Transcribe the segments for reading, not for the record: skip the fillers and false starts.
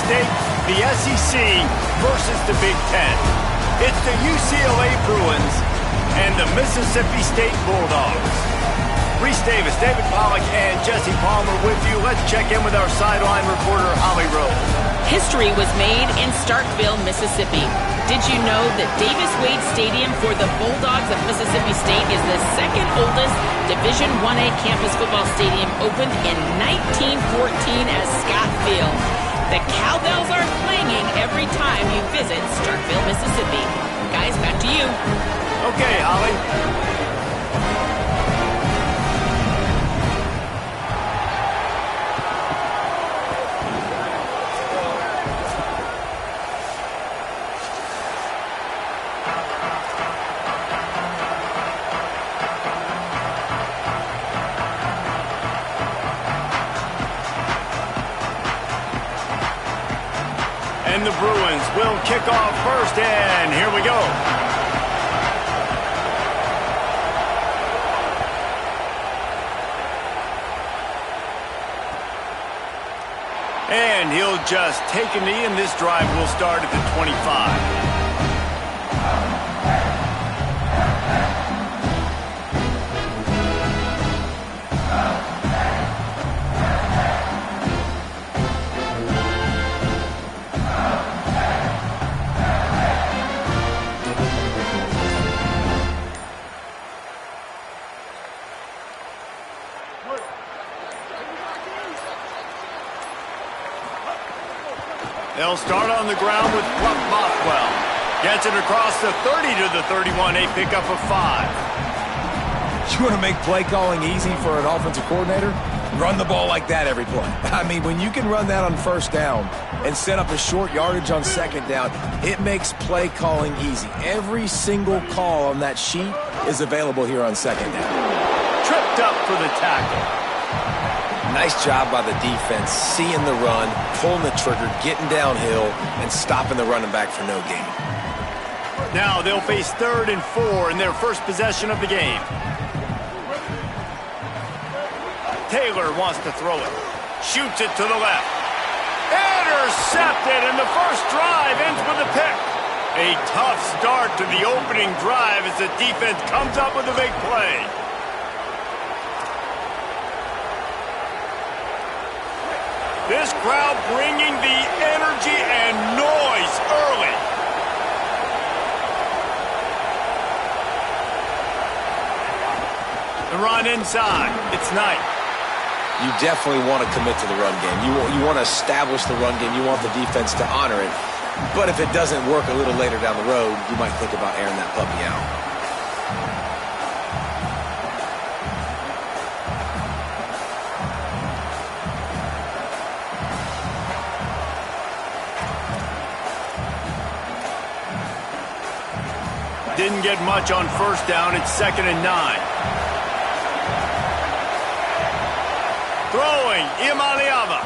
State, the SEC versus the Big Ten. It's the UCLA Bruins and the Mississippi State Bulldogs. Reese Davis, David Pollack, and Jesse Palmer with you. Let's check in with our sideline reporter, Holly Rose. History was made in Starkville, Mississippi. Did you know that Davis-Wade Stadium for the Bulldogs of Mississippi State is the second oldest Division I-A campus football stadium, opened in 1914 as Scott Field? The cowbells are clanging every time you visit Starkville, Mississippi. Guys, back to you. Okay, Holly. And the Bruins will kick off first, and here we go. And he'll just take a knee, and this drive will start at the 25. They'll start on the ground with Pluck Bothwell. Gets it across the 30 to the 31, a pickup of 5. You want to make play calling easy for an offensive coordinator? Run the ball like that every play. I mean, when you can run that on first down and set up a short yardage on second down, it makes play calling easy. Every single call on that sheet is available here on second down. Tripped up for the tackle. Nice job by the defense, seeing the run, pulling the trigger, getting downhill, and stopping the running back for no gain. Now they'll face 3rd and 4 in their first possession of the game. Taylor wants to throw it. Shoots it to the left. Intercepted, and the first drive ends with a pick. A tough start to the opening drive as the defense comes up with a big play. This crowd bringing the energy and noise early. The run inside. It's Knight. You definitely want to commit to the run game. You want to establish the run game. You want the defense to honor it. But if it doesn't work a little later down the road, you might think about airing that puppy out. Didn't get much on first down. It's 2nd and 9. Throwing, Imaliava.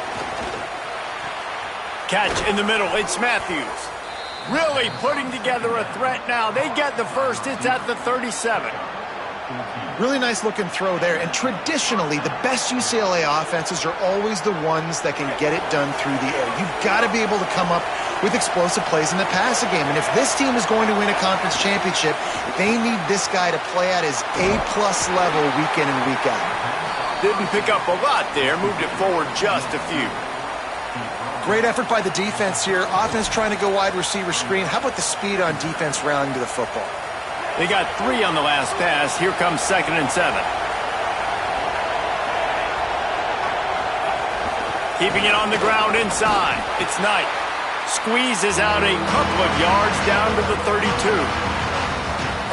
Catch in the middle. It's Matthews. Really putting together a threat now. They get the first. It's at the 37. Really nice looking throw there. And traditionally, the best UCLA offenses are always the ones that can get it done through the air. You've got to be able to come up with explosive plays in the passing game. And if this team is going to win a conference championship, they need this guy to play at his A-plus level week in and week out. Didn't pick up a lot there. Moved it forward just a few. Great effort by the defense here. Offense trying to go wide receiver screen. How about the speed on defense rounding to the football? They got 3 on the last pass. Here comes 2nd and 7. Keeping it on the ground inside. It's Knight. Squeezes out a couple of yards down to the 32.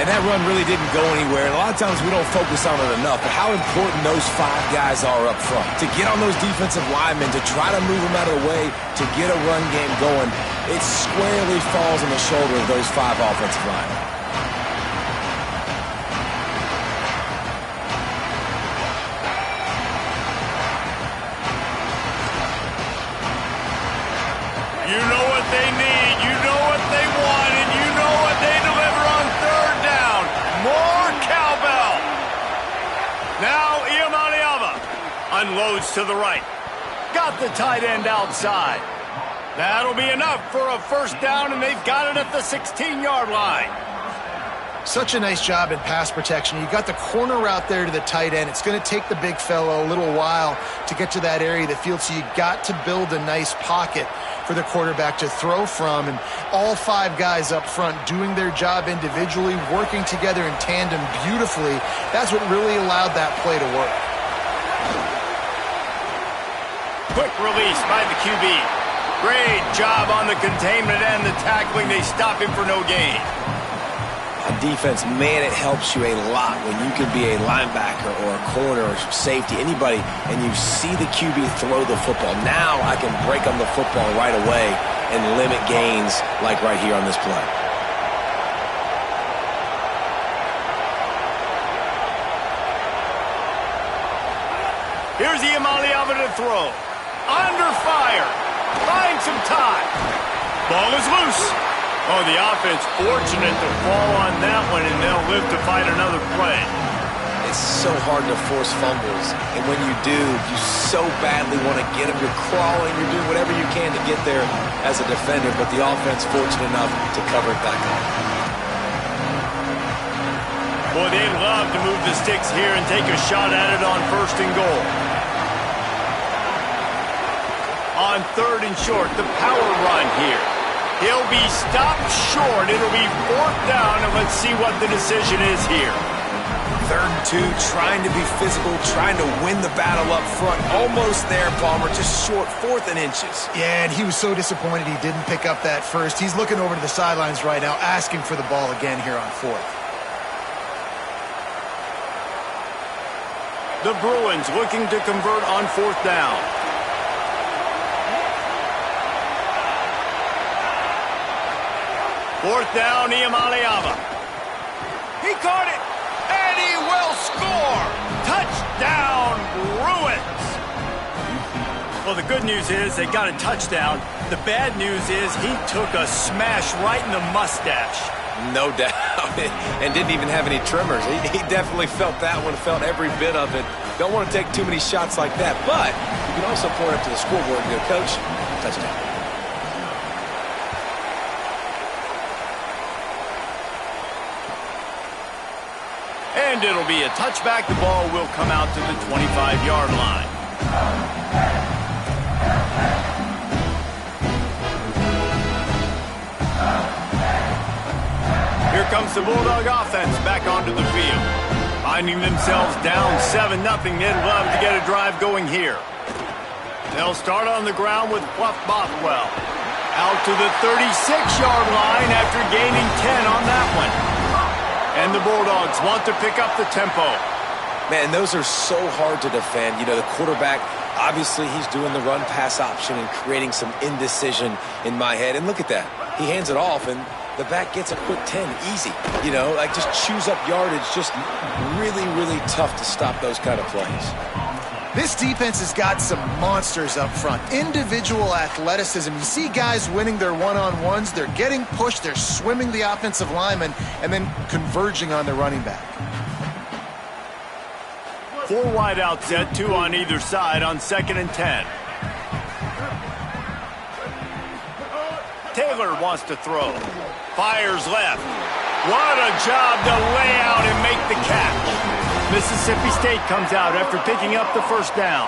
And that run really didn't go anywhere. And a lot of times we don't focus on it enough, but how important those 5 guys are up front. To get on those defensive linemen, to try to move them out of the way, to get a run game going, it squarely falls on the shoulder of those 5 offensive linemen. You know what they need, you know what they want, and you know what they deliver on 3rd down. More cowbell. Now Iamaleava unloads to the right. Got the tight end outside. That'll be enough for a first down, and they've got it at the 16-yard line. Such a nice job in pass protection. You got the corner route there to the tight end. It's going to take the big fellow a little while to get to that area of the field, so you got to build a nice pocket for the quarterback to throw from. And all 5 guys up front doing their job individually, working together in tandem beautifully. That's what really allowed that play to work. Quick release by the QB. Great job on the containment and the tackling. They stop him for no gain. On defense, man, it helps you a lot when you can be a linebacker or a corner or safety, anybody, and you see the QB throw the football. Now I can break on the football right away and limit gains like right here on this play. Here's Iamaleava to throw. Under fire. Finds some time. Ball is loose. Oh, the offense fortunate to fall on that one, and they'll live to fight another play. It's so hard to force fumbles, and when you do, you so badly want to get them. You're crawling, you're doing whatever you can to get there as a defender, but the offense fortunate enough to cover it back up. Boy, they'd love to move the sticks here and take a shot at it on 1st and goal. On 3rd and short, the power run here. He'll be stopped short. It'll be 4th down, and let's see what the decision is here. 3rd and 2, trying to be physical, trying to win the battle up front. Almost there, Palmer, just short, 4th and inches. Yeah, and he was so disappointed he didn't pick up that first. He's looking over to the sidelines right now, asking for the ball again here on 4th. The Bruins looking to convert on 4th down. Fourth down, Iamaleava. He caught it, and he will score. Touchdown, Bruins. Well, the good news is they got a touchdown. The bad news is he took a smash right in the mustache. No doubt, and didn't even have any trimmers. He definitely felt that one, felt every bit of it. Don't want to take too many shots like that, but you can also point up to the scoreboard and go, Coach, touchdown. And it'll be a touchback. The ball will come out to the 25-yard line. Here comes the Bulldog offense back onto the field. Finding themselves down 7-0, they'd love to get a drive going here. They'll start on the ground with Fluff Bothwell. Out to the 36-yard line after gaining 10 on that one. And the Bulldogs want to pick up the tempo. Man, those are so hard to defend. You know, the quarterback, obviously he's doing the run-pass option and creating some indecision in my head. And look at that. He hands it off, and the back gets a quick 10. Easy. You know, like just chews up yardage. Just really, really tough to stop those kind of plays. This defense has got some monsters up front. Individual athleticism. You see guys winning their one-on-ones. They're getting pushed. They're swimming the offensive lineman and then converging on the running back. 4 wide out set, 2 on either side on 2nd and 10. Taylor wants to throw. Fires left. What a job to lay out and make the catch. Mississippi State comes out after picking up the first down.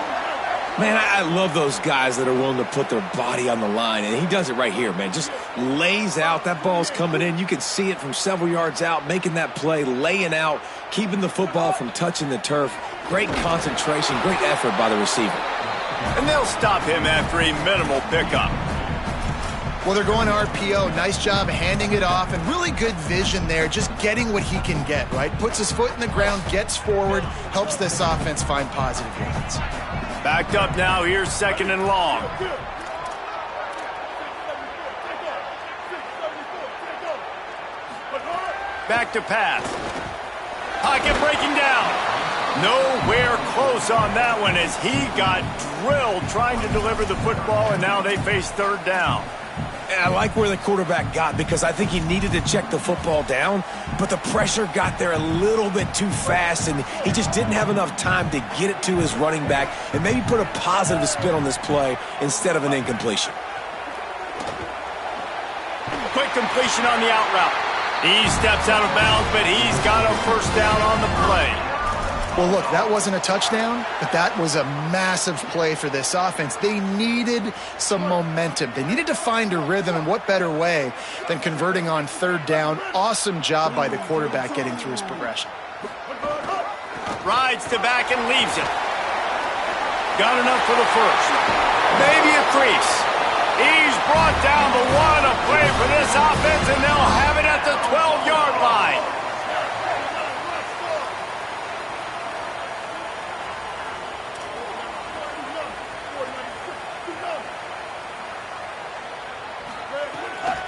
Man, I love those guys that are willing to put their body on the line, and he does it right here, man. Just lays out. That ball's coming in. You can see it from several yards out, making that play, laying out, keeping the football from touching the turf. Great concentration, great effort by the receiver. And they'll stop him after a minimal pickup. Well, they're going RPO. Nice job handing it off, and really good vision there, just getting what he can get, right? Puts his foot in the ground, gets forward, helps this offense find positive yards. Backed up now, here's 2nd and long. Back to pass. Pocket breaking down. Nowhere close on that one as he got drilled trying to deliver the football, and now they face 3rd down. I like where the quarterback got because I think he needed to check the football down, but the pressure got there a little bit too fast, and he just didn't have enough time to get it to his running back and maybe put a positive spin on this play instead of an incompletion. quick completion on the out route. He steps out of bounds, but he's got a first down on the play. Well, look, that wasn't a touchdown, but that was a massive play for this offense. They needed some momentum. They needed to find a rhythm, and what better way than converting on third down. Awesome job by the quarterback getting through his progression. Rides to back and leaves it. Got enough for the first. Maybe a crease. He's brought down, but what a play for this offense, and they'll have it at the 12-yard line.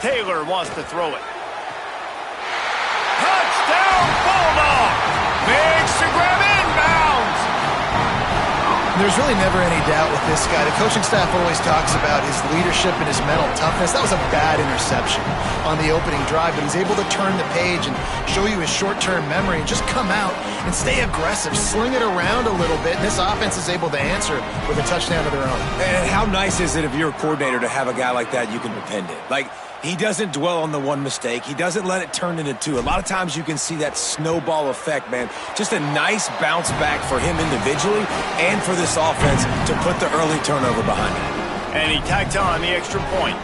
Taylor wants to throw it. Touchdown, Bulldogs! Makes the grab inbounds. There's really never any doubt with this guy. The coaching staff always talks about his leadership and his mental toughness. That was a bad interception on the opening drive, but he's able to turn the page and show you his short-term memory and just come out and stay aggressive, sling it around a little bit, and this offense is able to answer with a touchdown of their own. And how nice is it if you're a coordinator to have a guy like that you can depend on? Like, he doesn't dwell on the one mistake. He doesn't let it turn into two. A lot of times you can see that snowball effect, man. Just a nice bounce back for him individually and for this offense to put the early turnover behind him. And he tacked on the extra point.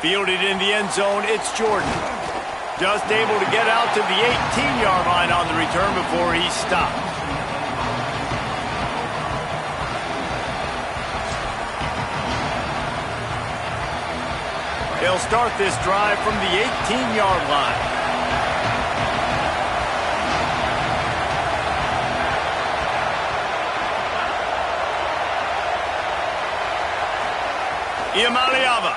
Fielded in the end zone, it's Jordan. Just able to get out to the 18-yard line on the return before he's stopped. They'll start this drive from the 18-yard line. Iamaleava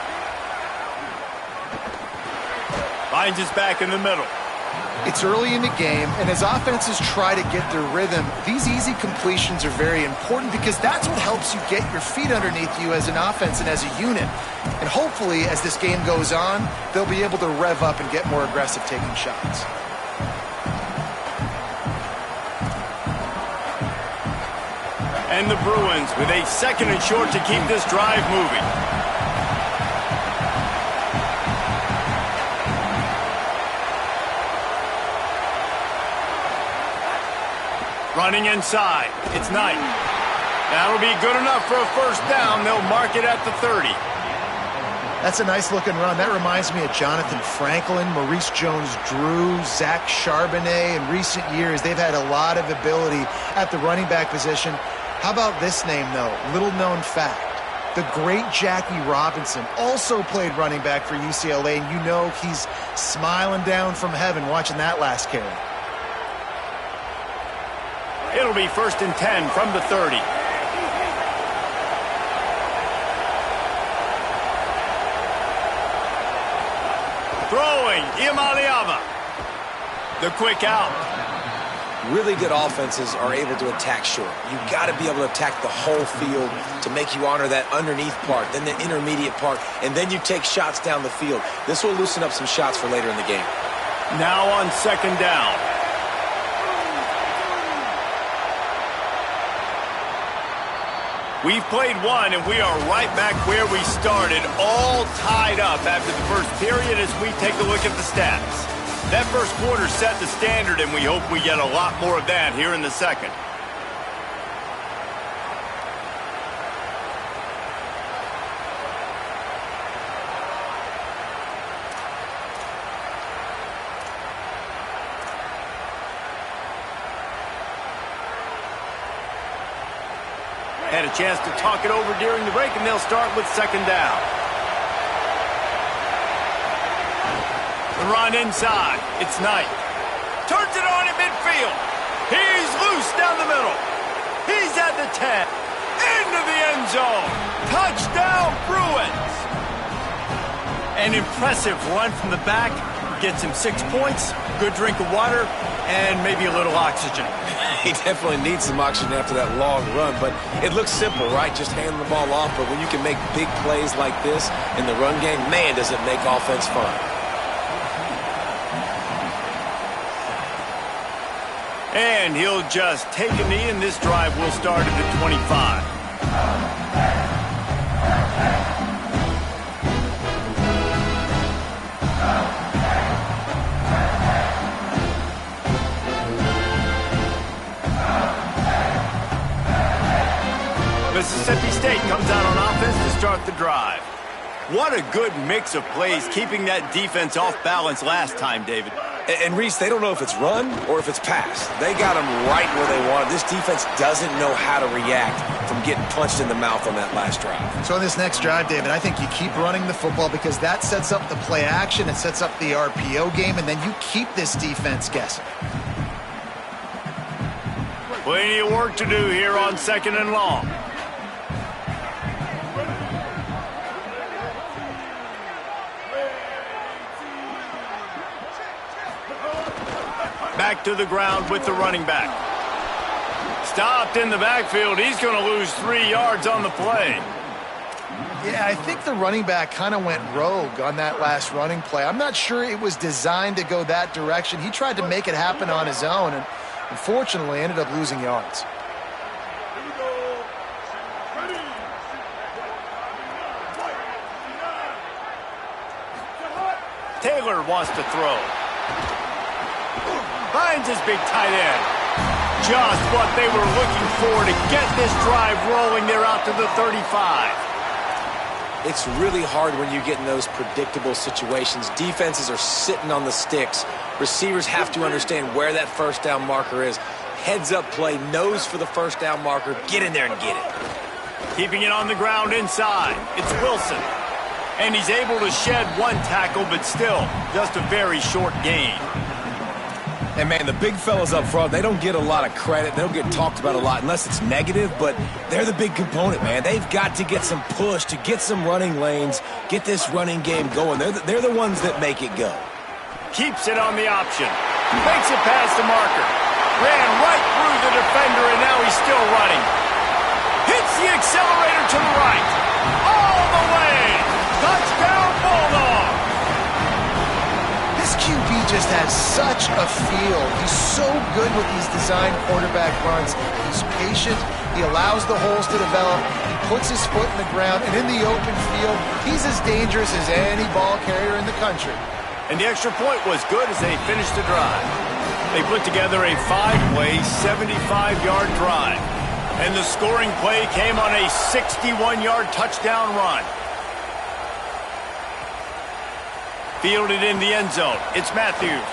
finds his back in the middle. It's early in the game, and as offenses try to get their rhythm, these easy completions are very important because that's what helps you get your feet underneath you as an offense and as a unit. And hopefully, as this game goes on, they'll be able to rev up and get more aggressive taking shots. And the Bruins with a second and short to keep this drive moving. Running inside. It's Knight. That'll be good enough for a first down. They'll mark it at the 30. That's a nice-looking run. That reminds me of Jonathan Franklin, Maurice Jones-Drew, Zach Charbonnet. In recent years, they've had a lot of ability at the running back position. How about this name, though? Little-known fact. The great Jackie Robinson also played running back for UCLA, and you know he's smiling down from heaven watching that last carry. It'll be 1st and 10 from the 30. Throwing, Iamaleava. The quick out. Really good offenses are able to attack short. You've got to be able to attack the whole field to make you honor that underneath part, then the intermediate part, and then you take shots down the field. This will loosen up some shots for later in the game. Now on 2nd down. We've played one, and we are right back where we started, all tied up after the first period as we take a look at the stats. That first quarter set the standard, and we hope we get a lot more of that here in the second. Had a chance to talk it over during the break, and they'll start with 2nd down. The run inside. It's Knight. Turns it on in midfield. He's loose down the middle. He's at the 10. Into the end zone. Touchdown, Bruins. An impressive run from the back. Gets him 6 points, good drink of water, and maybe a little oxygen. He definitely needs some oxygen after that long run, but it looks simple, right? Just hand the ball off, but when you can make big plays like this in the run game, man, does it make offense fun. And he'll just take a knee, and this drive will start at the 25. Mississippi State comes out on offense to start the drive. What a good mix of plays, keeping that defense off balance last time, David. And Reese, they don't know if it's run or if it's pass. They got them right where they want it. This defense doesn't know how to react from getting punched in the mouth on that last drive. So in this next drive, David, I think you keep running the football because that sets up the play action, it sets up the RPO game, and then you keep this defense guessing. Plenty of work to do here on 2nd and long. Back to the ground with the running back. Stopped in the backfield. He's going to lose 3 yards on the play. Yeah, I think the running back kind of went rogue on that last running play. I'm not sure it was designed to go that direction. He tried to make it happen on his own and unfortunately ended up losing yards. Taylor wants to throw. Finds his big tight end. Just what they were looking for to get this drive rolling. They're out to the 35. It's really hard when you get in those predictable situations. Defenses are sitting on the sticks. Receivers have to understand where that first down marker is. Heads up play, nose for the first down marker. Get in there and get it. Keeping it on the ground inside. It's Wilson. And he's able to shed 1 tackle, but still just a very short gain. And, man, the big fellas up front, they don't get a lot of credit. They don't get talked about a lot unless it's negative, but they're the big component, man. They've got to get some push, to get some running lanes, get this running game going. They're the ones that make it go. Keeps it on the option. Makes it past the marker. Ran right through the defender, and now he's still running. Hits the accelerator to the right. All the way. Touchdown, Bulldogs. This QB just has such a feel. He's so good with these design quarterback runs. He's patient. He allows the holes to develop. He puts his foot in the ground, and in the open field, he's as dangerous as any ball carrier in the country. And the extra point was good as they finished the drive. They put together a 5-play, 75-yard drive. And the scoring play came on a 61-yard touchdown run. Fielded in the end zone. It's Matthews.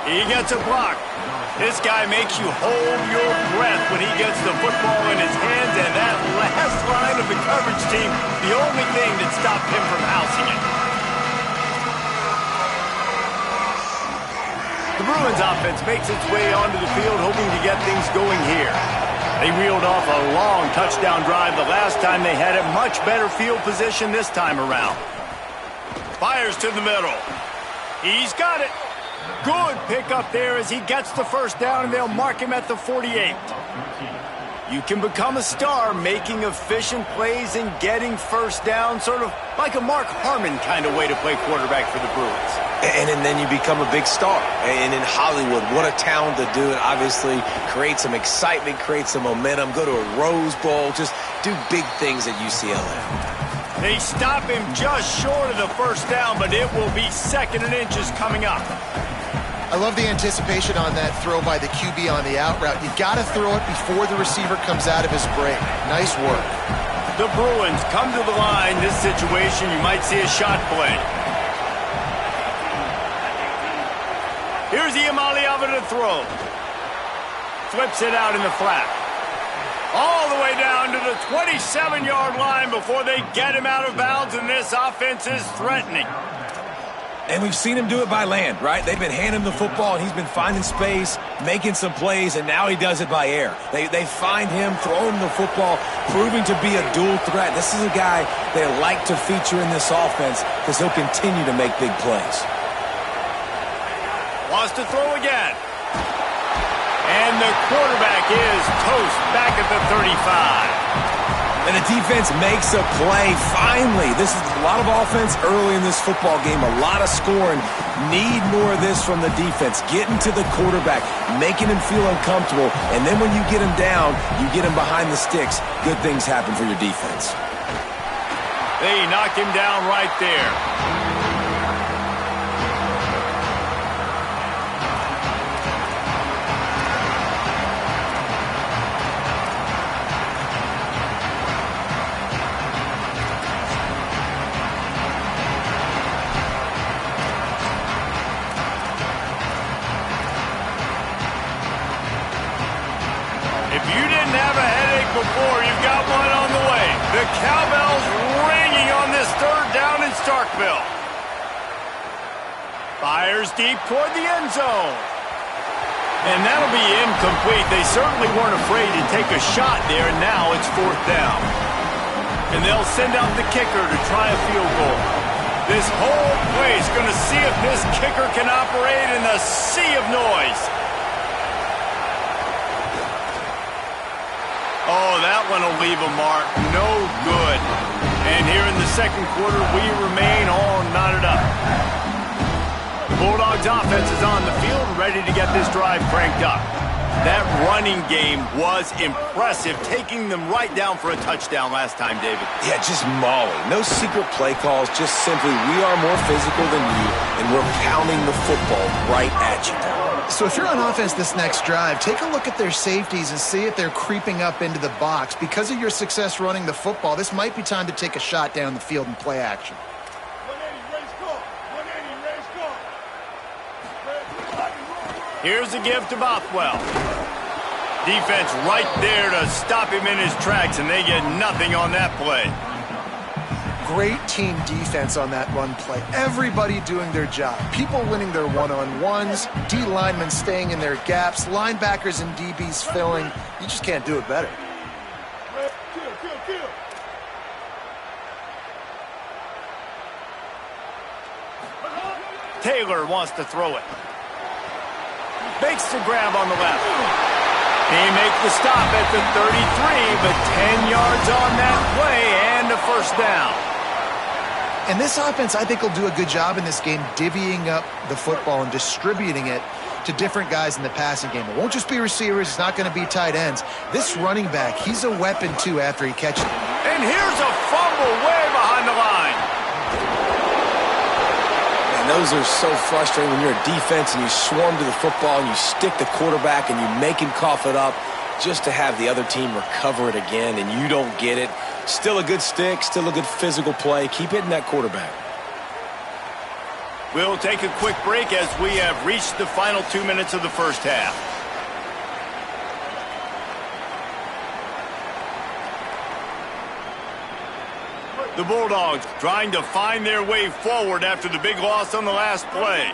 He gets a block. This guy makes you hold your breath when he gets the football in his hands, and that last line of the coverage team, the only thing that stopped him from housing it. The Bruins offense makes its way onto the field, hoping to get things going here. They reeled off a long touchdown drive the last time they had it. Much better field position this time around. Fires to the middle. He's got it. Good pickup there as he gets the first down, and they'll mark him at the 48. You can become a star making efficient plays and getting first down, sort of like a Mark Harmon kind of way to play quarterback for the Bruins. And then you become a big star. And in Hollywood, what a town to do it. Obviously, create some excitement, create some momentum, go to a Rose Bowl, just do big things at UCLA. They stop him just short of the first down, but it will be 2nd and inches coming up. I love the anticipation on that throw by the QB on the out route. You got to throw it before the receiver comes out of his break. Nice work. The Bruins come to the line. This situation, you might see a shot play. Here's Iamaleava to throw. Flips it out in the flat. All the way down to the 27-yard line before they get him out of bounds, and this offense is threatening. And we've seen him do it by land, right? They've been handing him the football, and he's been finding space, making some plays, and now he does it by air. They find him, throw him the football, proving to be a dual threat. This is a guy they like to feature in this offense because he'll continue to make big plays. Wants to throw again. And the quarterback is toast back at the 35. And the defense makes a play. Finally, this is a lot of offense early in this football game, a lot of scoring. Need more of this from the defense. Getting to the quarterback, making him feel uncomfortable, and then when you get him down, you get him behind the sticks. Good things happen for your defense. They knocked him down right there. If you didn't have a headache before, you've got one on the way. The cowbell's ringing on this third down in Starkville. Fires deep toward the end zone. And that'll be incomplete. They certainly weren't afraid to take a shot there, and now it's fourth down. And they'll send out the kicker to try a field goal. This whole place going to see if this kicker can operate in the sea of noise. Oh, that one will leave a mark. No good. And here in the second quarter, we remain all knotted up. Bulldogs offense is on the field, ready to get this drive cranked up. That running game was impressive, taking them right down for a touchdown last time, David. Yeah, just mauling. No secret play calls, just simply we are more physical than you, and we're pounding the football right at you. So if you're on offense this next drive, take a look at their safeties and see if they're creeping up into the box. Because of your success running the football, this might be time to take a shot down the field and play action. Here's a give to Bothwell. Defense right there to stop him in his tracks, and they get nothing on that play. Great team defense on that run play. Everybody doing their job. People winning their one-on-ones, D linemen staying in their gaps, linebackers and DBs filling. You just can't do it better. Taylor wants to throw it. Makes the grab on the left. He makes the stop at the 33, but 10 yards on that play and a first down. And this offense, I think, will do a good job in this game divvying up the football and distributing it to different guys in the passing game. It won't just be receivers. It's not going to be tight ends. This running back, he's a weapon, too, after he catches it. And here's a fumble way behind the line. And those are so frustrating when you're a defense and you swarm to the football and you stick the quarterback and you make him cough it up just to have the other team recover it again and you don't get it. Still a good stick, still a good physical play. Keep hitting that quarterback. We'll take a quick break as we have reached the final 2 minutes of the first half. The Bulldogs trying to find their way forward after the big loss on the last play.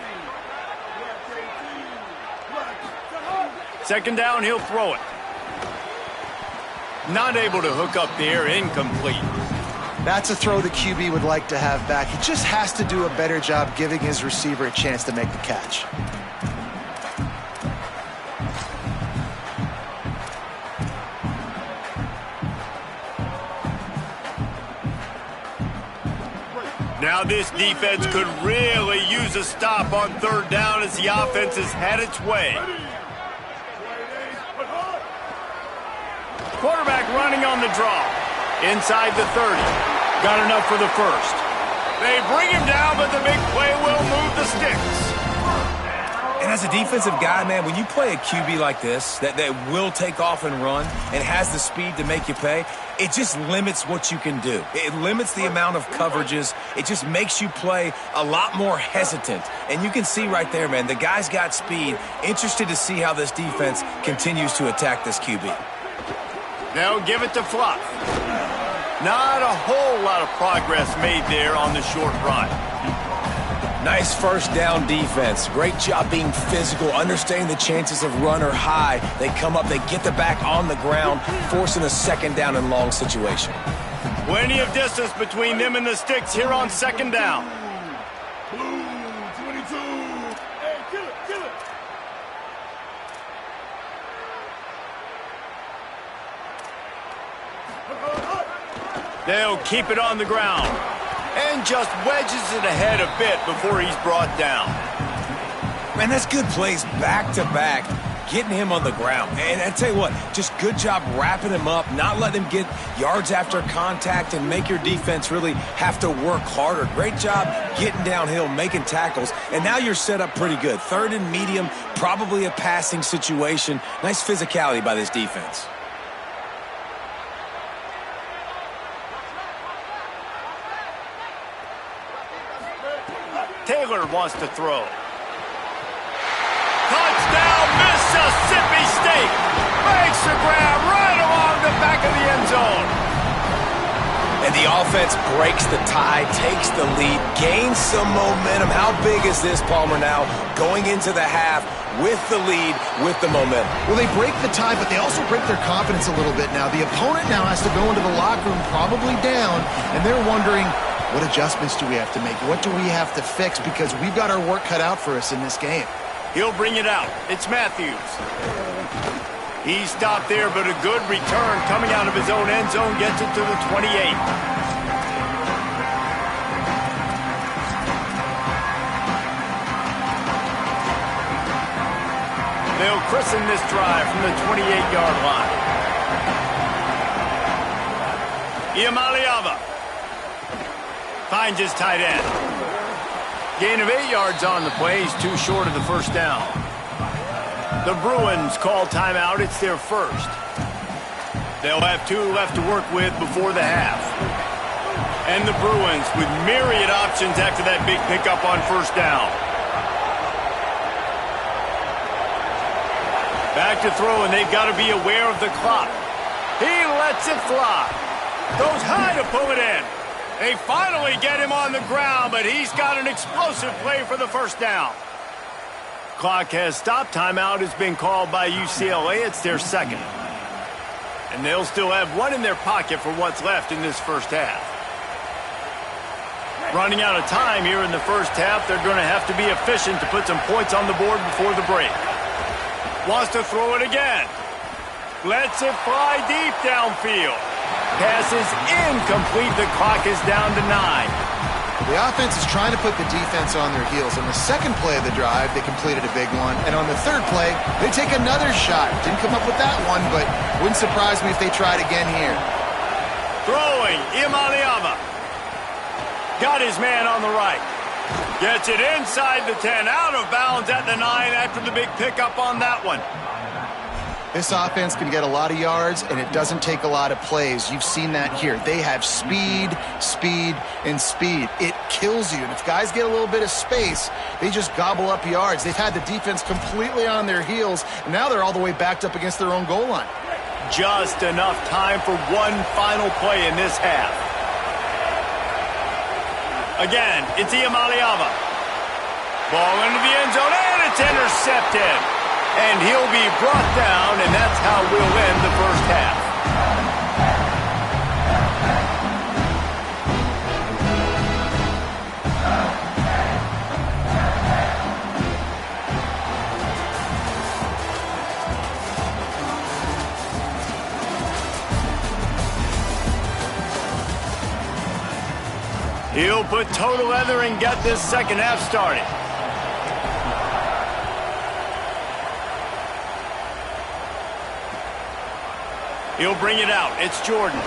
Second down, he'll throw it. Not able to hook up there, incomplete. That's a throw the QB would like to have back. He just has to do a better job giving his receiver a chance to make the catch. Now this defense could really use a stop on third down as the offense has had its way. Quarterback running on the draw. Inside the 30. Got enough for the first. They bring him down, but the big play will move the sticks. And as a defensive guy, man, when you play a QB like this, that will take off and run and has the speed to make you pay, it just limits what you can do. It limits the amount of coverages. It just makes you play a lot more hesitant. And you can see right there, man, the guy's got speed. Interested to see how this defense continues to attack this QB. Now give it to Fluff. Not a whole lot of progress made there on the short run. Nice first down defense. Great job being physical, understanding the chances of run are high. They come up, they get the back on the ground, forcing a second down and long situation. Plenty of distance between them and the sticks here on second down. They'll keep it on the ground. And just wedges it ahead a bit before he's brought down. Man, that's good plays back-to-back, getting him on the ground. And I tell you what, just good job wrapping him up, not letting him get yards after contact and make your defense really have to work harder. Great job getting downhill, making tackles, and now you're set up pretty good. Third and medium, probably a passing situation. Nice physicality by this defense. Taylor wants to throw. Touchdown, Mississippi State! Makes the grab right along the back of the end zone. And the offense breaks the tie, takes the lead, gains some momentum. How big is this, Palmer, now going into the half with the lead, with the momentum? Well, they break the tie, but they also break their confidence a little bit now. The opponent now has to go into the locker room probably down, and they're wondering, what adjustments do we have to make? What do we have to fix? Because we've got our work cut out for us in this game. He'll bring it out. It's Matthews. He stopped there, but a good return coming out of his own end zone gets it to the 28. They'll christen this drive from the 28-yard line. Iamaleava finds his tight end. Gain of 8 yards on the play. He's too short of the first down. The Bruins call timeout. It's their first. They'll have 2 left to work with before the half. And the Bruins with myriad options after that big pickup on first down. Back to throw, and they've got to be aware of the clock. He lets it fly. Goes high to pull it in. They finally get him on the ground, but he's got an explosive play for the first down. Clock has stopped. Timeout has been called by UCLA. It's their second. And they'll still have 1 in their pocket for what's left in this first half. Running out of time here in the first half, they're going to have to be efficient to put some points on the board before the break. Wants to throw it again. Lets it fly deep downfield. Pass is incomplete. The clock is down to 9. The offense is trying to put the defense on their heels. On the second play of the drive, they completed a big one. And on the third play, they take another shot. Didn't come up with that one, but wouldn't surprise me if they tried again here. Throwing, Iamaleava. Got his man on the right. Gets it inside the 10, out of bounds at the 9 after the big pickup on that one. This offense can get a lot of yards, and it doesn't take a lot of plays. You've seen that here. They have speed, speed, and speed. It kills you. And if guys get a little bit of space, they just gobble up yards. They've had the defense completely on their heels, and now they're all the way backed up against their own goal line. Just enough time for one final play in this half. Again, it's Iamaleava. Ball into the end zone, and it's intercepted. And he'll be brought down, and that's how we'll end the first half. He'll put total leather and get this second half started. He'll bring it out. It's Jordan.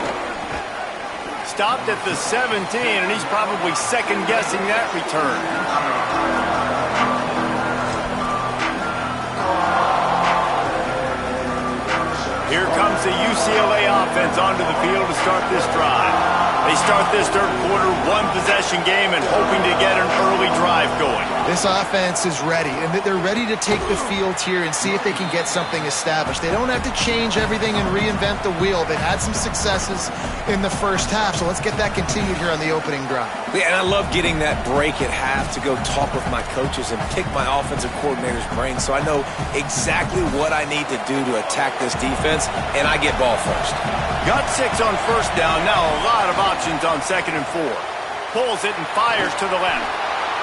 Stopped at the 17, and he's probably second-guessing that return. Here comes the UCLA offense onto the field to start this drive. They start this third quarter one-possession game and hoping to get an early drive going. This offense is ready, and they're ready to take the field here and see if they can get something established. They don't have to change everything and reinvent the wheel. They've had some successes in the first half, so let's get that continued here on the opening drive. Yeah, and I love getting that break at half to go talk with my coaches and pick my offensive coordinator's brain so I know exactly what I need to do to attack this defense, and I get ball first. Got 6 on first down. Now a lot of options on 2nd and 4. Pulls it and fires to the left.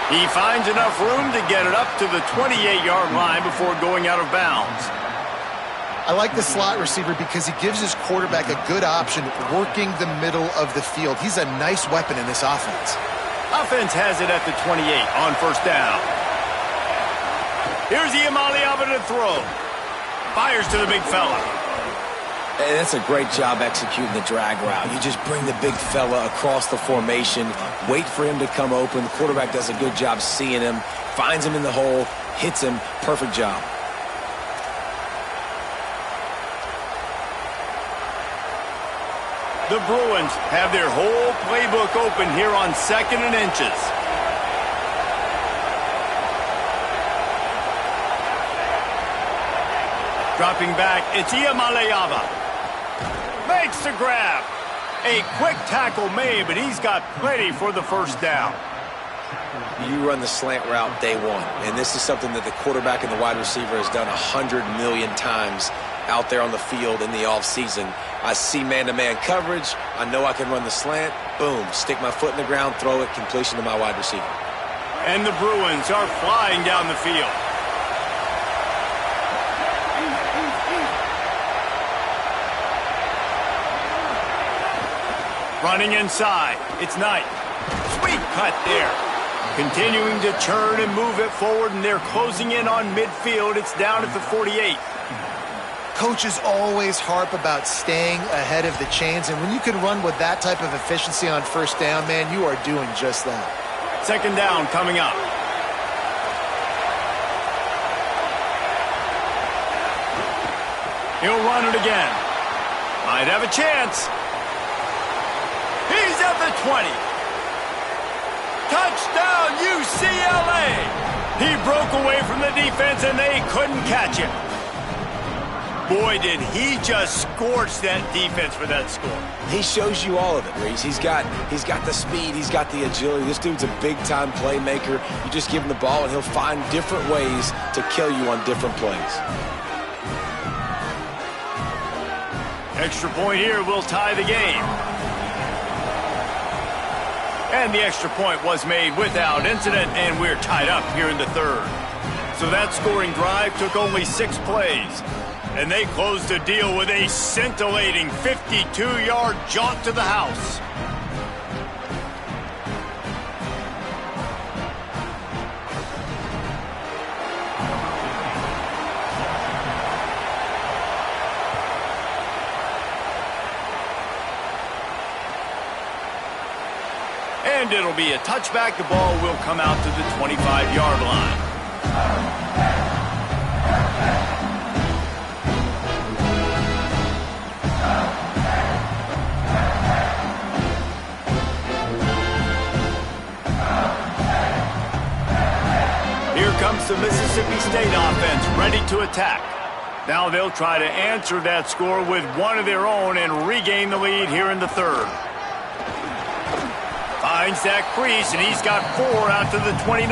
He finds enough room to get it up to the 28-yard line before going out of bounds. I like the slot receiver because he gives his quarterback a good option working the middle of the field. He's a nice weapon in this offense. Offense has it at the 28 on first down. Here's Iamaleava to throw. Fires to the big fella. And that's a great job executing the drag route. You just bring the big fella across the formation, wait for him to come open. The quarterback does a good job seeing him, finds him in the hole, hits him. Perfect job. The Bruins have their whole playbook open here on 2nd and inches. Dropping back, it's Iamaleava. Makes the grab. A quick tackle made, but he's got plenty for the first down. You run the slant route day one, and this is something that the quarterback and the wide receiver has done 100 million times out there on the field in the offseason. I see man-to-man coverage. I know I can run the slant. Boom, stick my foot in the ground, throw it, completion to my wide receiver. And the Bruins are flying down the field. Running inside, it's Knight. Sweet cut there. Continuing to churn and move it forward, and they're closing in on midfield. It's down at the 48. Coaches always harp about staying ahead of the chains, and when you can run with that type of efficiency on first down, man, you are doing just that. 2nd down coming up. He'll run it again. Might have a chance. He's at the 20. Touchdown, UCLA! He broke away from the defense, and they couldn't catch him. Boy, did he just scorch that defense for that score. He shows you all of it, Reese. He's got the speed. He's got the agility. This dude's a big-time playmaker. You just give him the ball, and he'll find different ways to kill you on different plays. Extra point here will tie the game. And the extra point was made without incident, and we're tied up here in the 3rd. So that scoring drive took only 6 plays. And they closed the deal with a scintillating 52-yard jaunt to the house. And it'll be a touchback. The ball will come out to the 25-yard line. Here comes the Mississippi State offense ready to attack. Now they'll try to answer that score with one of their own and regain the lead here in the 3rd. Finds that crease, and he's got 4 out to the 29.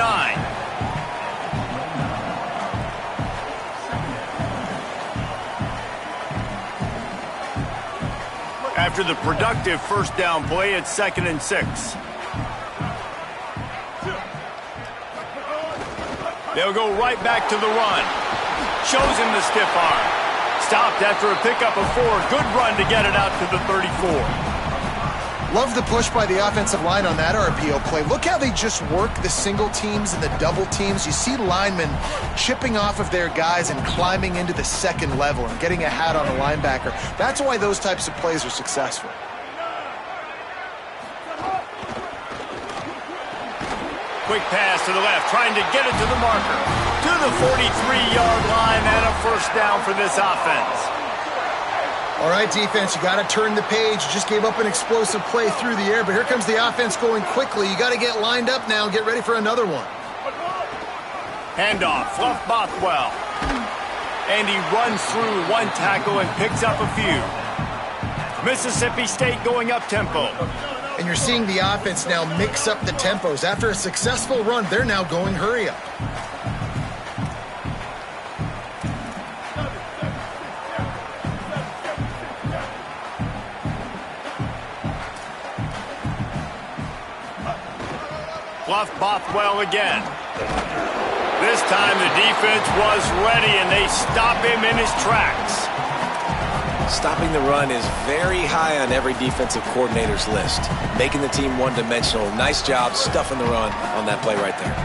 After the productive first down play, it's 2nd and 6. They'll go right back to the run. Shows him the stiff arm. Stopped after a pickup of 4. Good run to get it out to the 34. Love the push by the offensive line on that RPO play. Look how they just work the single teams and the double teams. You see linemen chipping off of their guys and climbing into the 2nd level and getting a hat on the linebacker. That's why those types of plays are successful. Quick pass to the left, trying to get it to the marker. To the 43-yard line, and a first down for this offense. All right, defense, you got to turn the page. You just gave up an explosive play through the air, but here comes the offense going quickly. You got to get lined up now and get ready for another one. Handoff, Fluff Bothwell. And he runs through one tackle and picks up a few. Mississippi State going up-tempo. And you're seeing the offense now mix up the tempos. After a successful run, they're now going hurry-up. Fluff Bothwell again. This time the defense was ready, and they stop him in his tracks. Stopping the run is very high on every defensive coordinator's list. Making the team one-dimensional. Nice job stuffing the run on that play right there.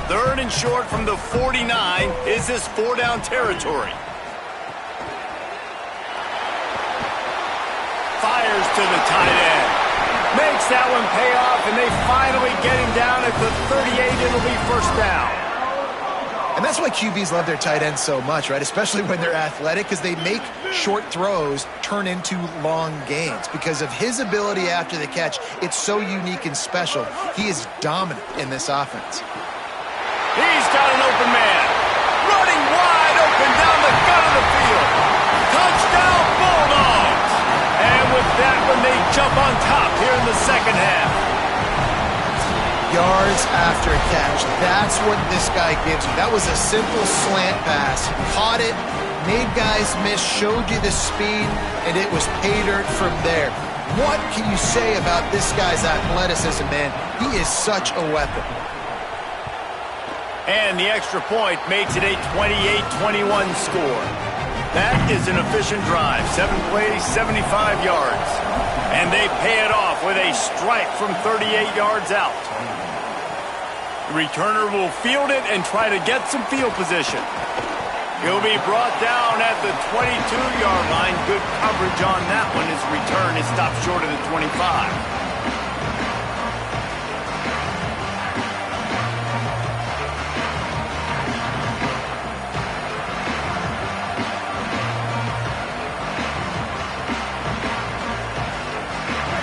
3rd and short from the 49. Is this 4-down territory? Fires to the tight end. Makes that one pay off, and they finally get him down at the 38. It'll be 1st down. And that's why QBs love their tight ends so much, right? Especially when they're athletic, because they make short throws turn into long gains. Because of his ability after the catch, it's so unique and special. He is dominant in this offense. He's got an open man. Running wide open down the gut of the field. Touchdown, Bulldogs! And with that one, they jump on top here in the 2nd half. Yards after catch. That's what this guy gives you. That was a simple slant pass. Caught it, made guys miss, showed you the speed, and it was pay dirt from there. What can you say about this guy's athleticism, man? He is such a weapon. And the extra point makes it a 28-21 score. That is an efficient drive. 7 plays, 75 yards. And they pay it off with a strike from 38 yards out. The returner will field it and try to get some field position. He'll be brought down at the 22-yard line. Good coverage on that one. His return is stopped short of the 25.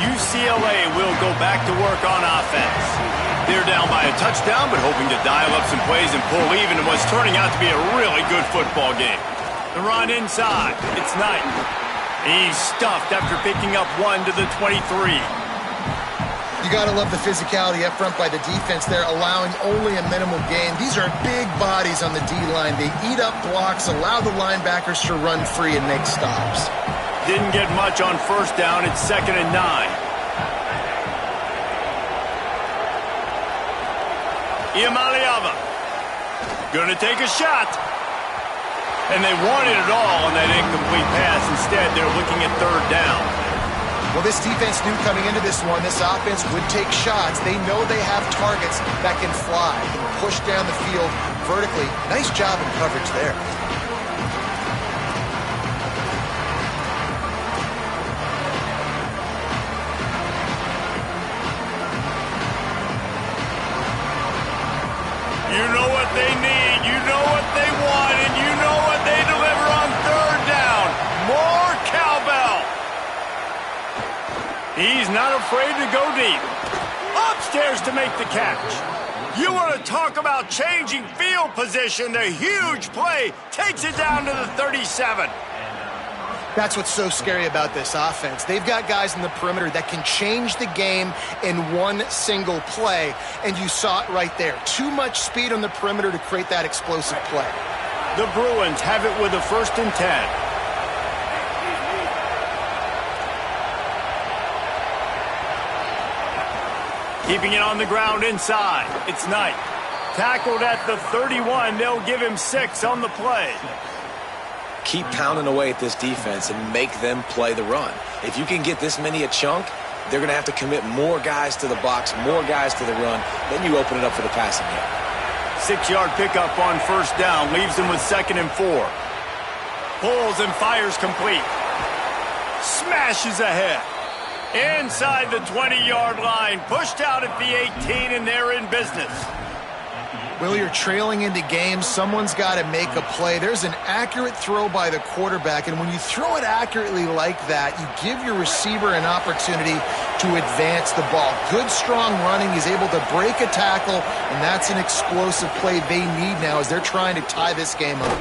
UCLA will go back to work on offense. They're down by a touchdown, but hoping to dial up some plays and pull even in what's turning out to be a really good football game. The run inside. It's Knight. He's stuffed after picking up 1 to the 23. You got to love the physicality up front by the defense there, allowing only a minimal gain. These are big bodies on the D-line. They eat up blocks, allow the linebackers to run free and make stops. Didn't get much on 1st down. It's 2nd and 9. Iamaleava gonna take a shot. And they wanted it all on that incomplete pass. Instead, they're looking at 3rd down. Well, this defense knew coming into this one, this offense would take shots. They know they have targets that can fly, can push down the field vertically. Nice job in coverage there. You know what they need, you know what they want, and you know what they deliver on 3rd down. More cowbell. He's not afraid to go deep. Upstairs to make the catch. You want to talk about changing field position. The huge play takes it down to the 37. That's what's so scary about this offense. They've got guys in the perimeter that can change the game in one single play, and you saw it right there. Too much speed on the perimeter to create that explosive play. The Bruins have it with a 1st and 10. Keeping it on the ground inside. It's Knight. Tackled at the 31. They'll give him 6 on the play. Keep pounding away at this defense and make them play the run. If you can get this many a chunk, they're going to have to commit more guys to the box, more guys to the run. Then you open it up for the passing game. 6-yard pickup on 1st down. Leaves them with 2nd and 4. Pulls and fires complete. Smashes ahead. Inside the 20-yard line. Pushed out at the 18, and they're in business. Well, you're trailing into games. Someone's got to make a play. There's an accurate throw by the quarterback, and when you throw it accurately like that, you give your receiver an opportunity to advance the ball. Good, strong running. He's able to break a tackle, and that's an explosive play they need now as they're trying to tie this game up.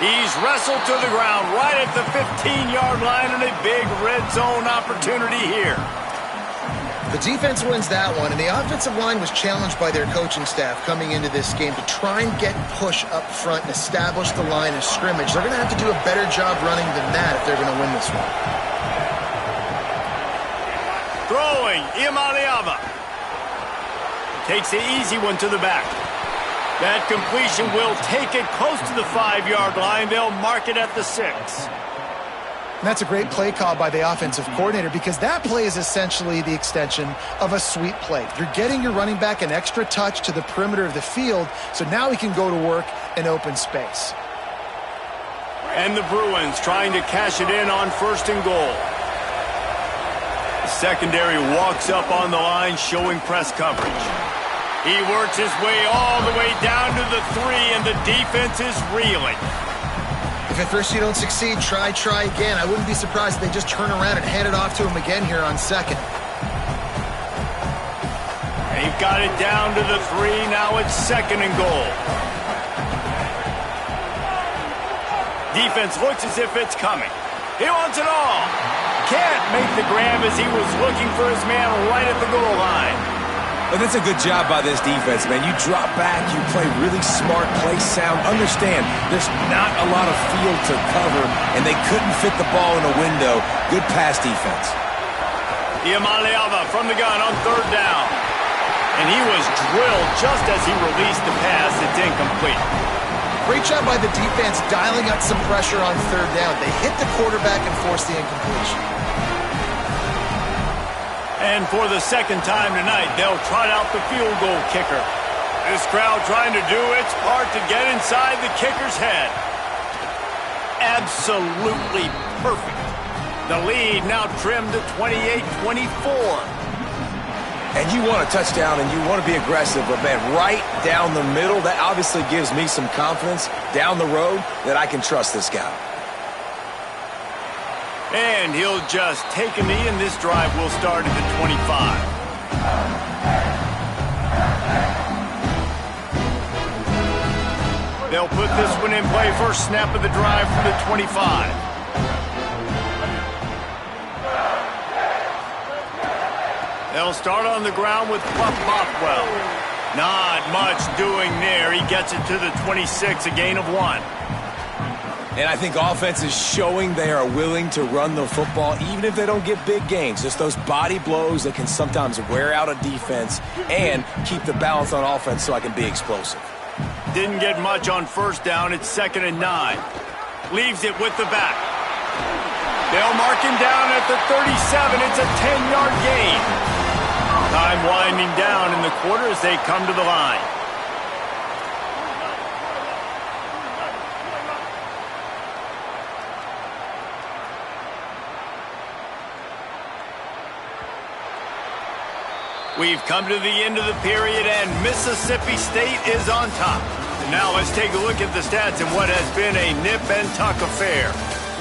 He's wrestled to the ground right at the 15-yard line, and a big red zone opportunity here. The defense wins that one, and the offensive line was challenged by their coaching staff coming into this game to try and get push up front and establish the line of scrimmage. They're going to have to do a better job running than that if they're going to win this one. Throwing, Iamaleava. Takes the easy one to the back. That completion will take it close to the 5-yard line. They'll mark it at the 6. And that's a great play call by the offensive coordinator because that play is essentially the extension of a sweep play. You're getting your running back an extra touch to the perimeter of the field, so now he can go to work in open space. And the Bruins trying to cash it in on 1st and goal. The secondary walks up on the line showing press coverage. He works his way all the way down to the 3, and the defense is reeling. If at first you don't succeed, try again. I wouldn't be surprised if they just turn around and hand it off to him again here on 2nd. They've got it down to the 3. Now it's 2nd and goal. Defense looks as if it's coming. He wants it all. Can't make the grab as he was looking for his man right at the goal line. But that's a good job by this defense, man. You drop back, you play really smart, play sound. Understand, there's not a lot of field to cover, and they couldn't fit the ball in a window. Good pass defense. Iamaleava from the gun on 3rd down. And he was drilled just as he released the pass. It's incomplete. Great job by the defense dialing up some pressure on 3rd down. They hit the quarterback and forced the incompletion. And for the 2nd time tonight, they'll trot out the field goal kicker. This crowd trying to do its part to get inside the kicker's head. Absolutely perfect. The lead now trimmed to 28-24. And you want a touchdown and you want to be aggressive, but man, right down the middle, that obviously gives me some confidence down the road that I can trust this guy. And he'll just take a knee, and this drive will start at the 25. They'll put this one in play. First snap of the drive from the 25. They'll start on the ground with Fluff Bothwell. Not much doing there. He gets it to the 26, a gain of 1. And I think offense is showing they are willing to run the football, even if they don't get big gains. Just those body blows that can sometimes wear out a defense and keep the balance on offense so I can be explosive. Didn't get much on 1st down. It's 2nd and 9. Leaves it with the back. They'll mark him down at the 37. It's a 10-yard gain. Time winding down in the quarter as they come to the line. We've come to the end of the period, and Mississippi State is on top. Now let's take a look at the stats in what has been a nip-and-tuck affair.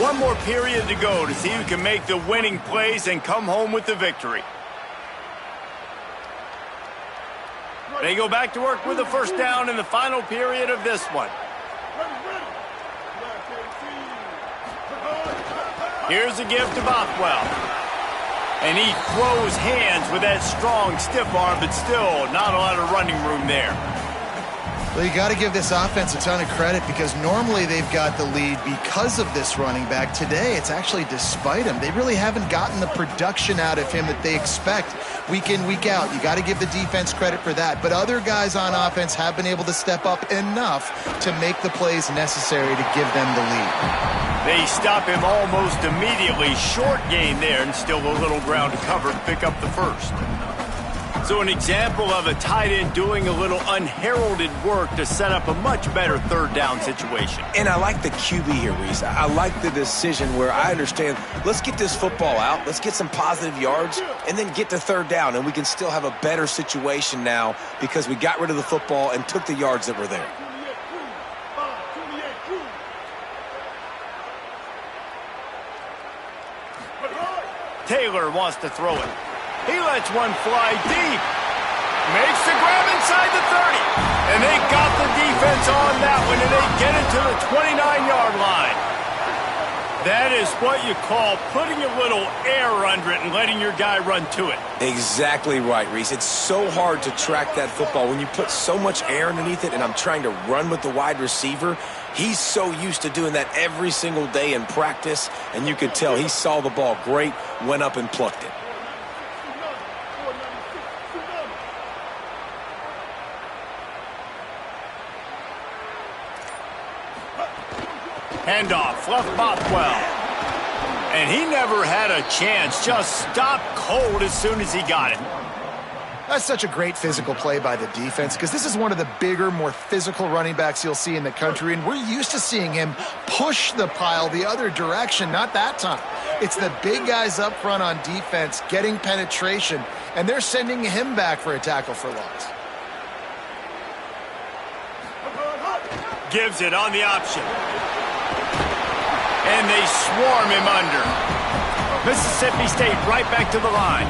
One more period to go to see who can make the winning plays and come home with the victory. They go back to work with a 1st down in the final period of this one. Here's a gift to Bothwell. And he throws hands with that strong, stiff arm, but still not a lot of running room there. Well, you got to give this offense a ton of credit because normally they've got the lead because of this running back. Today, it's actually despite him. They really haven't gotten the production out of him that they expect week in, week out. You got to give the defense credit for that. But other guys on offense have been able to step up enough to make the plays necessary to give them the lead. They stop him almost immediately. Short gain there, and still a little ground to cover to pick up the 1st. So an example of a tight end doing a little unheralded work to set up a much better 3rd down situation. And I like the QB here, Reese. I like the decision where I understand, let's get this football out, let's get some positive yards, and then get to 3rd down, and we can still have a better situation now because we got rid of the football and took the yards that were there. Taylor wants to throw it. He lets one fly deep. Makes the grab inside the 30. And they got the defense on that one, and they get it to the 29-yard line. That is what you call putting a little air under it and letting your guy run to it. Exactly right, Reese. It's so hard to track that football when you put so much air underneath it, and I'm trying to run with the wide receiver. He's so used to doing that every single day in practice, and you could tell he saw the ball great, went up and plucked it. Handoff, Fluff Bothwell. And he never had a chance. Just stopped cold as soon as he got it. That's such a great physical play by the defense because this is one of the bigger, more physical running backs you'll see in the country, and we're used to seeing him push the pile the other direction. Not that time. It's the big guys up front on defense getting penetration, and they're sending him back for a tackle for loss. Gives it on the option. And they swarm him under. Mississippi State right back to the line.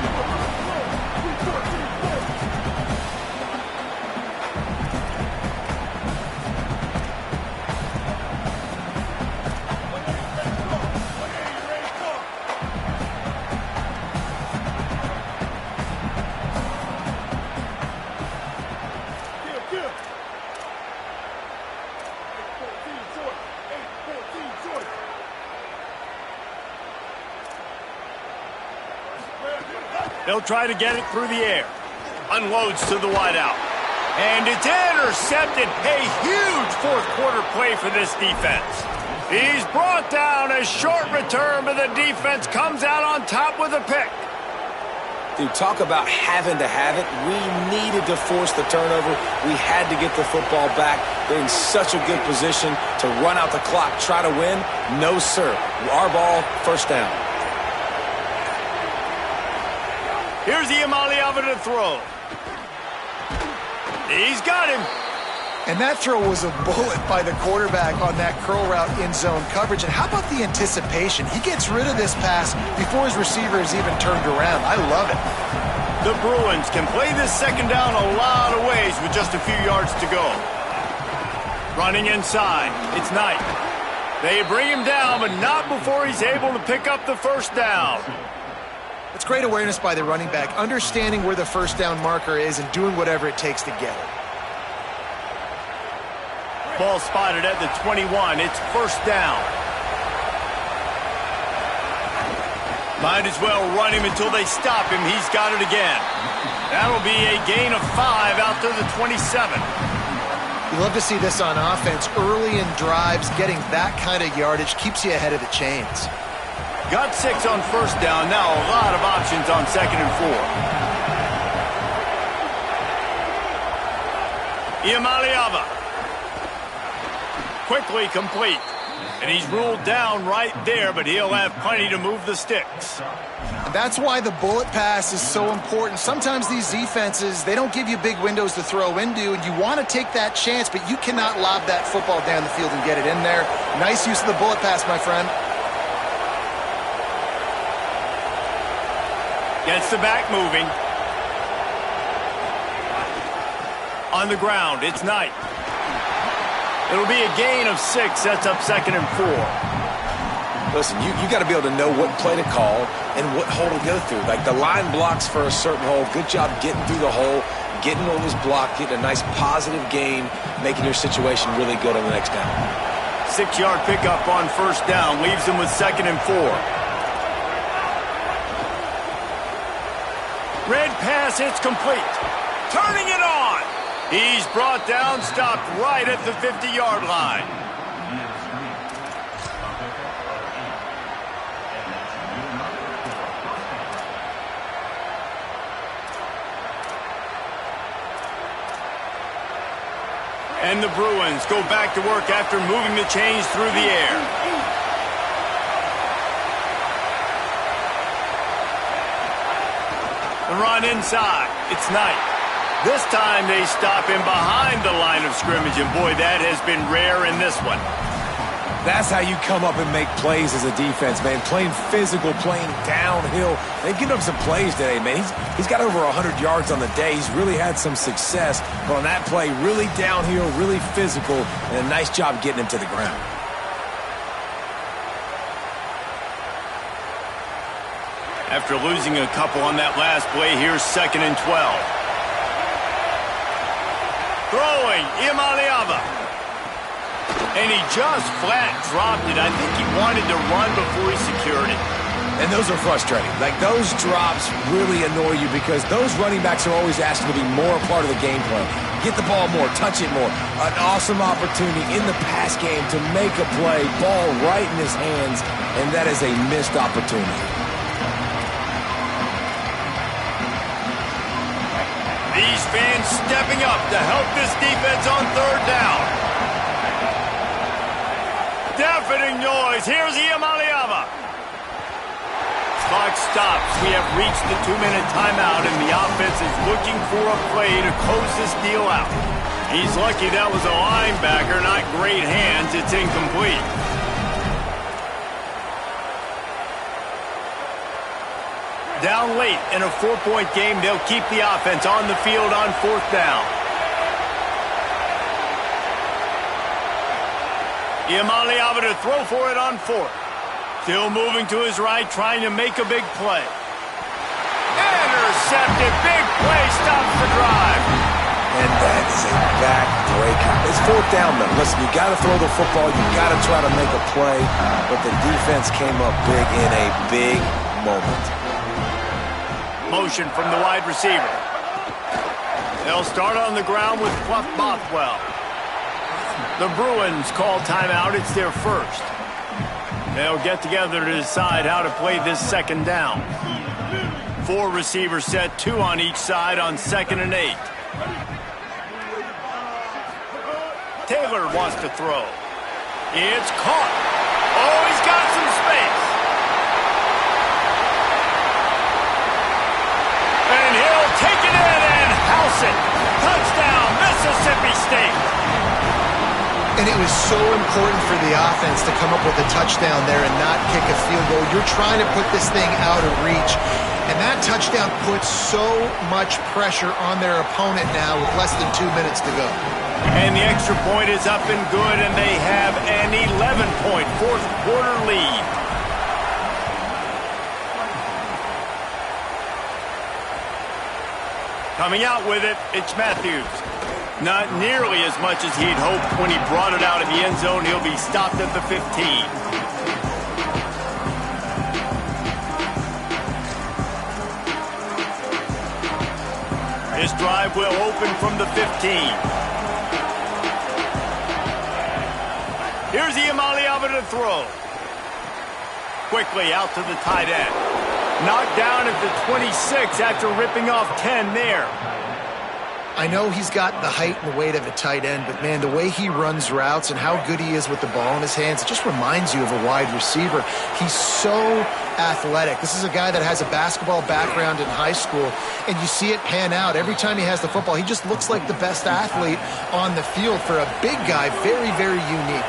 They'll try to get it through the air. Unloads to the wideout. And it's intercepted. A huge fourth quarter play for this defense. He's brought down. A short return, but the defense comes out on top with a pick. Dude, talk about having to have it. We needed to force the turnover. We had to get the football back. They're in such a good position to run out the clock, try to win. No, sir. Our ball, first down. Here's Iamaleava to throw. He's got him. And that throw was a bullet by the quarterback on that curl route in zone coverage. And how about the anticipation? He gets rid of this pass before his receiver is even turned around. I love it. The Bruins can play this second down a lot of ways with just a few yards to go. Running inside. It's Knight. They bring him down, but not before he's able to pick up the first down. It's great awareness by the running back, understanding where the first down marker is and doing whatever it takes to get it. Ball spotted at the 21. It's first down. Might as well run him until they stop him. He's got it again. That'll be a gain of 5 out to the 27. You love to see this on offense. Early in drives, getting that kind of yardage keeps you ahead of the chains. Got 6 on first down. Now a lot of options on second and 4. Iamaleava. Quickly complete. And he's ruled down right there, but he'll have plenty to move the sticks. That's why the bullet pass is so important. Sometimes these defenses, they don't give you big windows to throw into, and you want to take that chance, but you cannot lob that football down the field and get it in there. Nice use of the bullet pass, my friend. Gets the back moving. On the ground, it's Knight. It'll be a gain of 6. Sets up second and 4. Listen, you got to be able to know what play to call and what hole to go through. Like the line blocks for a certain hole. Good job getting through the hole, getting what was blocked, getting a nice positive gain, making your situation really good on the next down. 6-yard pickup on first down. Leaves him with second and 4. Red pass, it's complete. Turning it on. He's brought down, stopped right at the 50-yard line. And the Bruins go back to work after moving the chains through the air. The run inside. It's Knight. This time they stop him behind the line of scrimmage, and boy, that has been rare in this one. That's how you come up and make plays as a defense, man. Playing physical, playing downhill. They've given up some plays today, man. He's got over 100 yards on the day. He's really had some success. But on that play, really downhill, really physical, and a nice job getting him to the ground. After losing a couple on that last play, here's second and 12. Throwing, Iamaleava. And he just flat dropped it. I think he wanted to run before he secured it. And those are frustrating. Like, those drops really annoy you because those running backs are always asking to be more a part of the game plan. Get the ball more, touch it more. An awesome opportunity in the pass game to make a play, ball right in his hands, and that is a missed opportunity. These fans stepping up to help this defense on third down. Deafening noise. Here's Iamaleava. Clock stops. We have reached the 2-minute timeout, and the offense is looking for a play to close this deal out. He's lucky that was a linebacker, not great hands. It's incomplete. Down late in a 4-point game, they'll keep the offense on the field on fourth down. Iamaleava to throw for it on fourth. Still moving to his right, trying to make a big play. Intercepted. Big play stops the drive. And that is a back-breaker. It's fourth down, though. Listen, you got to throw the football. You got to try to make a play. But the defense came up big in a big moment. Motion from the wide receiver. They'll start on the ground with Clough Bothwell. The Bruins call timeout. It's their first. They'll get together to decide how to play this second down. 4 receivers set, 2 on each side on 2nd and 8. Taylor wants to throw. It's caught. Oh, he's got some space. And he'll take it in and house it. Touchdown, Mississippi State. And it was so important for the offense to come up with a touchdown there and not kick a field goal. You're trying to put this thing out of reach. And that touchdown puts so much pressure on their opponent now with less than 2 minutes to go. And the extra point is up and good, and they have an 11-point fourth quarter lead. Coming out with it, it's Matthews. Not nearly as much as he'd hoped when he brought it out of the end zone. He'll be stopped at the 15. This drive will open from the 15. Here's Iamaleava to throw. Quickly out to the tight end. Knocked down at the 26 after ripping off 10 there. I know he's got the height and the weight of a tight end, but, man, the way he runs routes and how good he is with the ball in his hands, it just reminds you of a wide receiver. He's so athletic. This is a guy that has a basketball background in high school, and you see it pan out. Every time he has the football, he just looks like the best athlete on the field. For a big guy, very, very unique.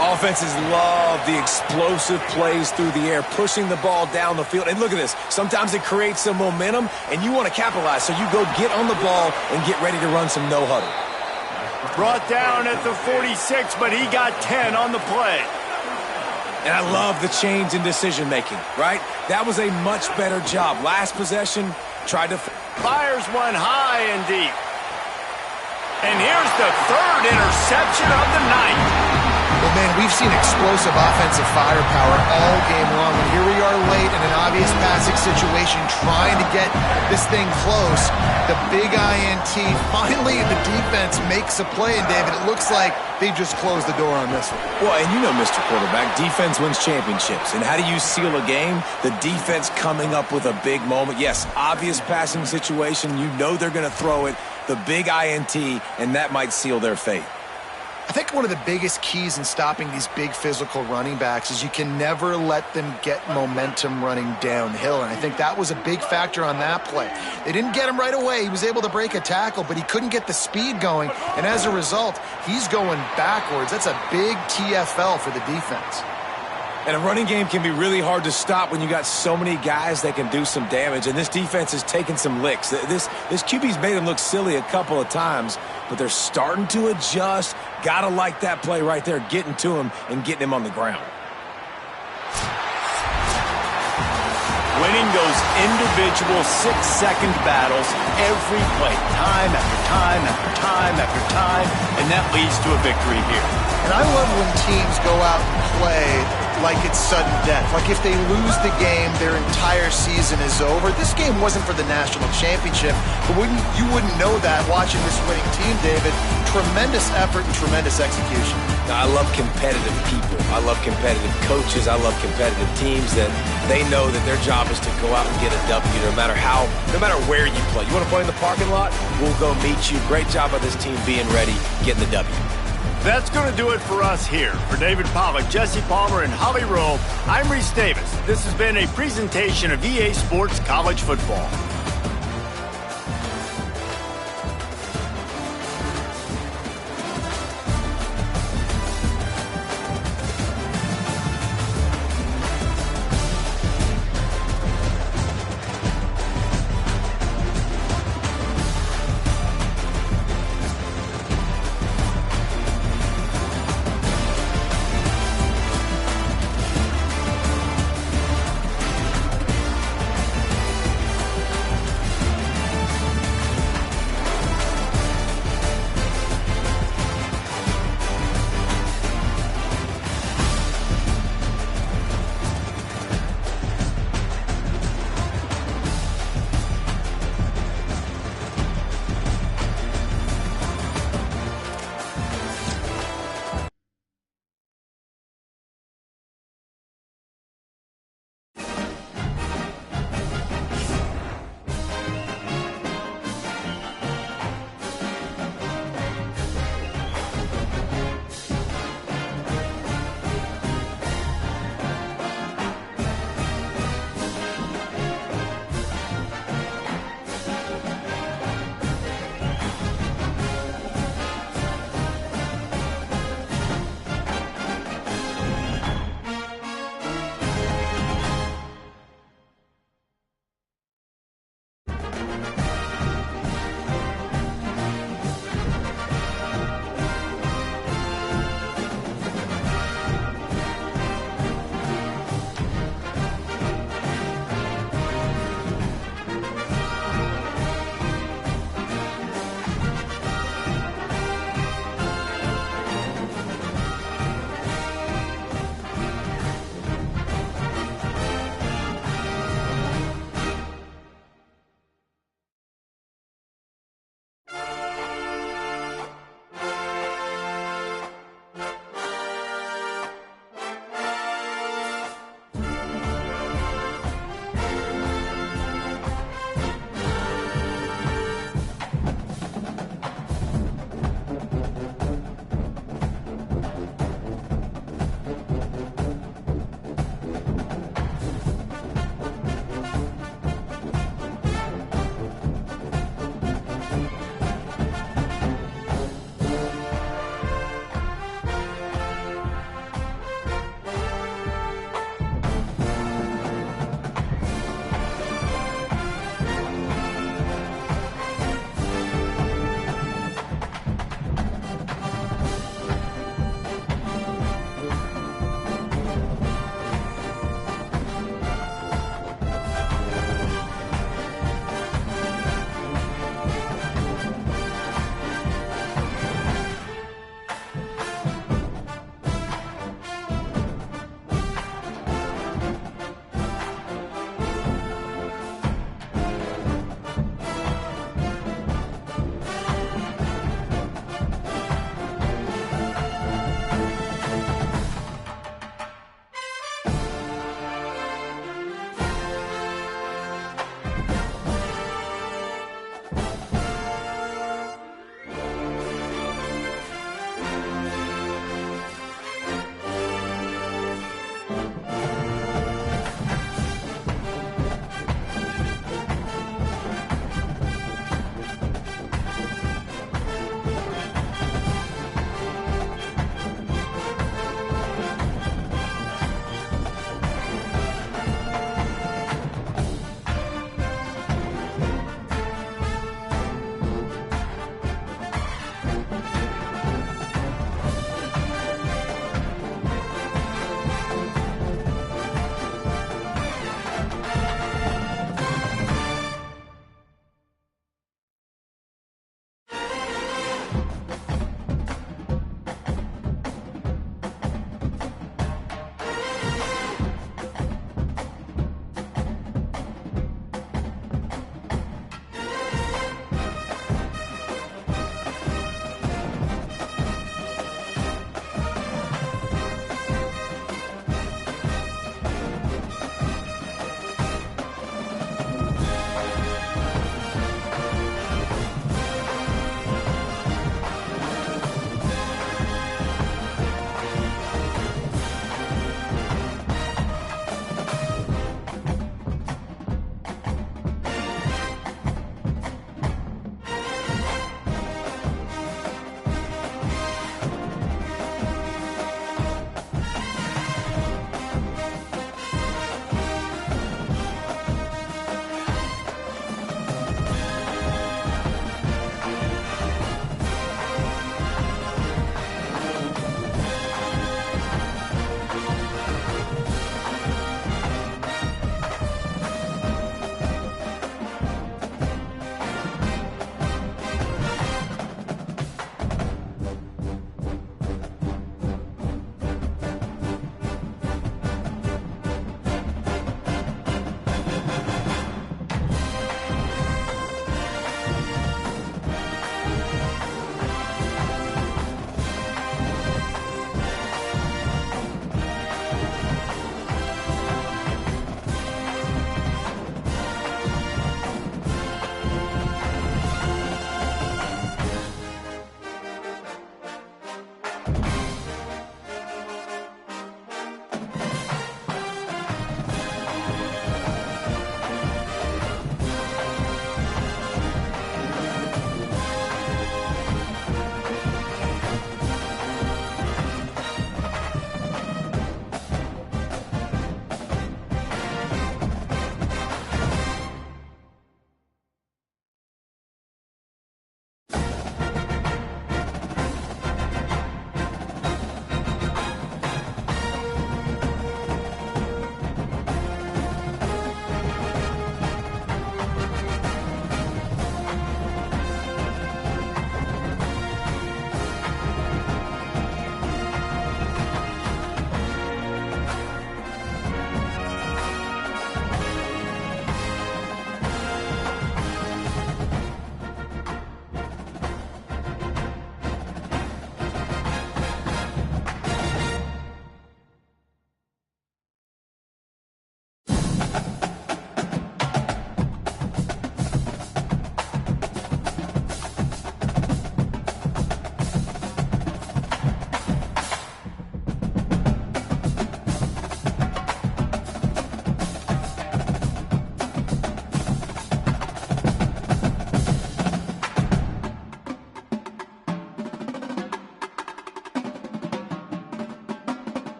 Offenses love the explosive plays through the air, pushing the ball down the field. And look at this. Sometimes it creates some momentum, and you want to capitalize. So you go get on the ball and get ready to run some no-huddle. Brought down at the 46, but he got 10 on the play. And I love the change in decision-making, right? That was a much better job. Last possession, tried to... Fires one high and deep. And here's the third interception of the night. Well, man, we've seen explosive offensive firepower all game long, and here we are late in an obvious passing situation trying to get this thing close. The big INT, finally the defense makes a play, and David, it looks like they just closed the door on this one. Well, and you know, Mr. Quarterback, defense wins championships. And how do you seal a game? The defense coming up with a big moment. Yes, obvious passing situation. You know they're going to throw it. The big INT, and that might seal their fate. I think one of the biggest keys in stopping these big physical running backs is you can never let them get momentum running downhill, and I think that was a big factor on that play. They didn't get him right away. He was able to break a tackle, but he couldn't get the speed going, and as a result, he's going backwards. That's a big TFL for the defense. And a running game can be really hard to stop when you got so many guys that can do some damage, and this defense is taking some licks. This QB's made him look silly a couple of times, but they're starting to adjust. Gotta like that play right there, getting to him and getting him on the ground. winning those individual 6-second battles every play, time after time after time after time, and that leads to a victory here. And I love when teams go out and play like it's sudden death. Like if they lose the game, their entire season is over. This game wasn't for the national championship, but you wouldn't know that watching this winning team, David. Tremendous effort and tremendous execution. Now, I love competitive people. I love competitive coaches. I love competitive teams that they know that their job is to go out and get a W no matter where you play. You want to play in the parking lot? We'll go meet you. Great job by this team being ready, getting the W. That's going to do it for us here. For David Pollack, Jesse Palmer, and Holly Rowe, I'm Reese Davis. This has been a presentation of EA Sports College Football.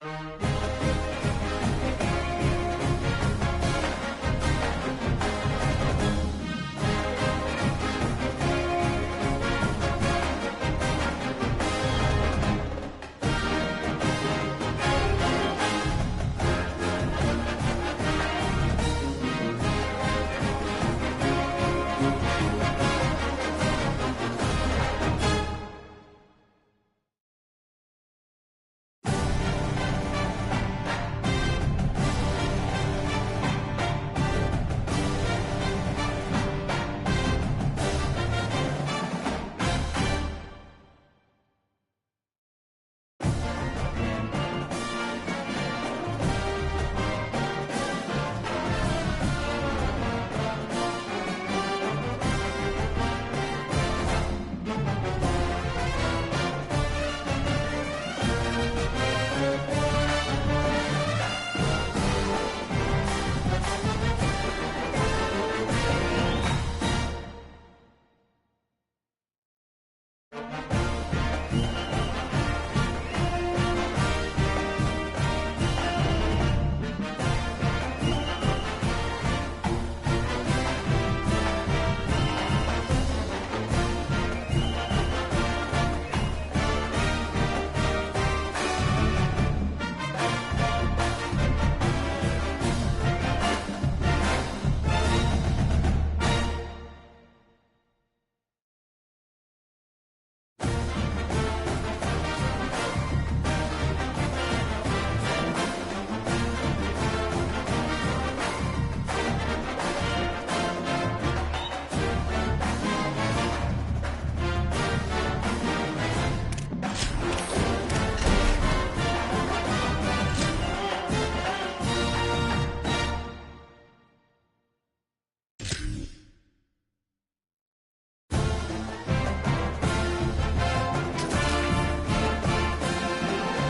Thank you.